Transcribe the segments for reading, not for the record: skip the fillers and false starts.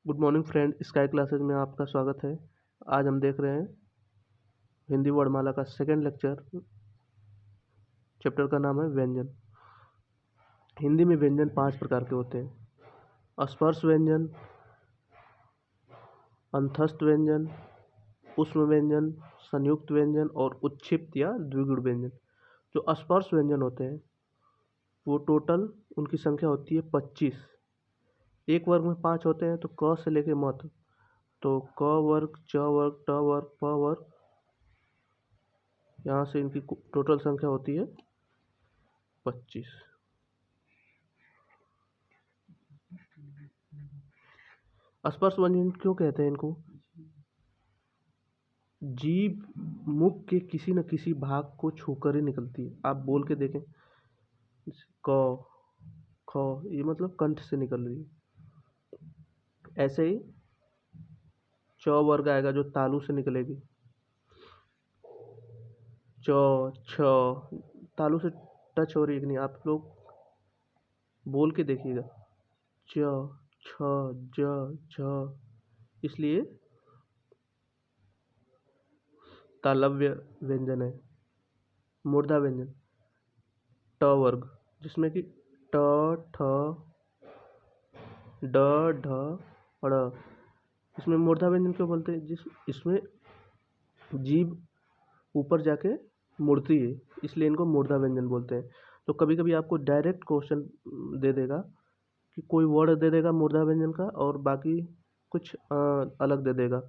Good morning friend, sky classes में आपका स्वागत है। आज हम देख रहे हैं हिंदी वर्णमाला का सेकेंड लेक्चर। चैप्टर का नाम है व्यंजन। हिंदी में व्यंजन 5 प्रकार के होते हैं: स्पर्श व्यंजन, अंतस्थ व्यंजन, ऊष्म व्यंजन, संयुक्त व्यंजन और उत्क्षिप्त या द्विगुण व्यंजन। जो स्पर्श व्यंजन होते हैं वो टोटल उनकी संख्या होती है 25। एक वर्ग में 5 होते हैं, तो क से लेके म तक। तो क वर्ग, च वर्ग, ट वर्ग, प वर्ग, यहाँ से इनकी टोटल संख्या होती है 25। स्पर्श व्यंजन क्यों कहते हैं इनको? जीभ मुख के किसी न किसी भाग को छूकर ही निकलती है। आप बोल के देखें, क, ख, ये मतलब कंठ से निकल रही है। ऐसे ही च वर्ग आएगा जो तालू से निकलेगी। च, छ, तालू से टच हो रही है कि नहीं, आप लोग बोल के देखिएगा। च, छ, ज, झ, इसलिए तालव्य व्यंजन है। मूर्धा व्यंजन ट वर्ग, जिसमें कि ट, ठ, ड, ढ, ड़, इसमें मूर्धा व्यंजन क्यों बोलते हैं? इसमें जीभ ऊपर जाके मुड़ती है, इसलिए इनको मूर्धा व्यंजन बोलते हैं। तो कभी कभी आपको डायरेक्ट क्वेश्चन दे देगा कि कोई वर्ड दे देगा मूर्धा व्यंजन का और बाकी कुछ अलग दे देगा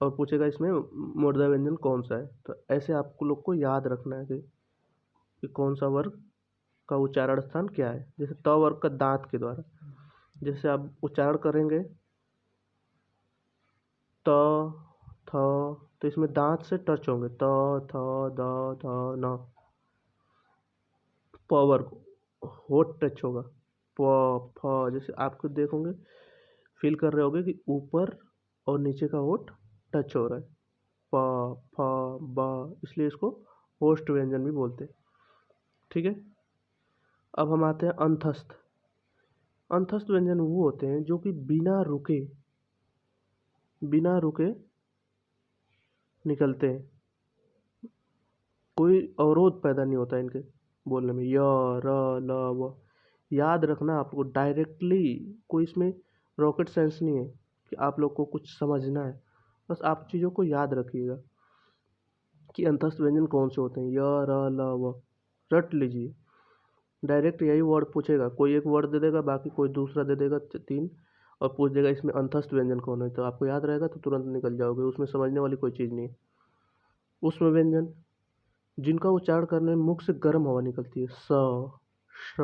और पूछेगा इसमें मूर्धा व्यंजन कौन सा है। तो ऐसे आपको लोग को याद रखना है कि कौन सा वर्ग का उच्चारण स्थान क्या है। जैसे त वर्ग का दांत के द्वारा, जैसे आप उच्चारण करेंगे त, थ, तो इसमें दांत से टच होंगे त, थ, द, ध, न। प वर्ग होठ टच होगा, प, फ, जैसे आपको देखोगे फील कर रहे होगे कि ऊपर और नीचे का होठ टच हो रहा है। प, फ, ब, इसलिए इसको होष्ट व्यंजन भी बोलते हैं। ठीक है, अब हम आते हैं अंतस्थ। अंतस्थ व्यंजन वो होते हैं जो कि बिना रुके निकलते हैं। कोई अवरोध पैदा नहीं होता इनके बोलने में। य, र, ल, व। याद रखना आपको, डायरेक्टली कोई इसमें रॉकेट साइंस नहीं है कि आप लोग को कुछ समझना है। बस आप चीज़ों को याद रखिएगा कि अंतस्थ व्यंजन कौन से होते हैं। य, र, ल, व रट लीजिए। डायरेक्ट यही वर्ड पूछेगा, कोई एक वर्ड दे देगा, बाकी कोई दूसरा दे देगा 3, और पूछ देगा इसमें अंतस्थ व्यंजन कौन है। तो आपको याद रहेगा तो तुरंत निकल जाओगे, उसमें समझने वाली कोई चीज़ नहीं है। ऊष्म व्यंजन जिनका उच्चारण करने में मुख से गर्म हवा निकलती है। स, श,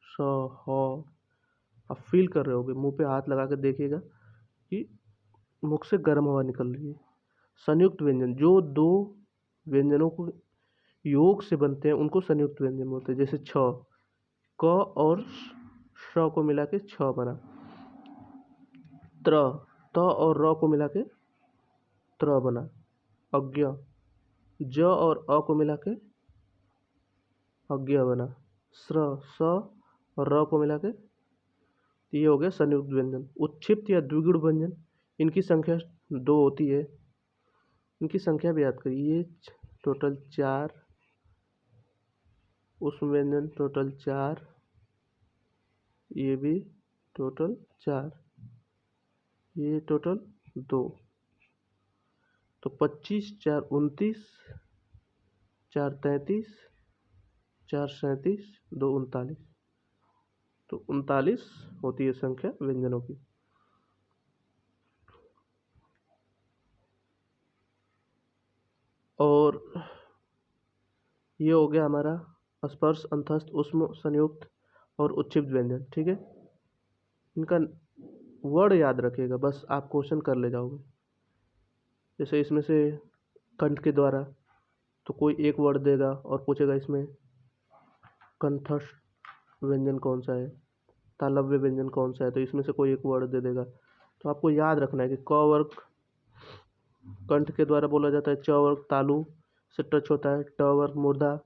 स, ह। आप फील कर रहे होगे, मुंह पे हाथ लगा के देखिएगा कि मुख से गर्म हवा निकल रही है। संयुक्त व्यंजन जो दो व्यंजनों को योग से बनते हैं उनको संयुक्त व्यंजन बोलते हैं। जैसे छ, क और श को मिला के छ बना। त्र, त और र को मिला के त्र बना। अज्ञ, ज और अ को मिला के अज्ञ बना। स्र, स और र को मिला के, ये हो गया संयुक्त व्यंजन। उत्क्षिप्त या द्विगुण व्यंजन, इनकी संख्या 2 होती है। इनकी संख्या भी याद करिए, टोटल 4। ऊष्म व्यंजन टोटल 4, ये भी टोटल 4, ये टोटल 2। तो 25, 4, 29, 4, 33, 4, 37, 2, 39। तो 39 होती है संख्या व्यंजनों की। और ये हो गया हमारा स्पर्श, अंतस्थ, ऊष्म, संयुक्त और उत्क्षिप्त व्यंजन। ठीक है, इनका वर्ड याद रखिएगा, बस आप क्वेश्चन कर ले जाओगे। जैसे इसमें से कंठ के द्वारा, तो कोई एक वर्ड देगा और पूछेगा इसमें कंठस्थ व्यंजन कौन सा है, तालव्य व्यंजन कौन सा है। तो इसमें से कोई एक वर्ड दे देगा। तो आपको याद रखना है कि क वर्ग कंठ के द्वारा बोला जाता है, च वर्ग तालु से टच होता है, ट वर्ग मूर्धा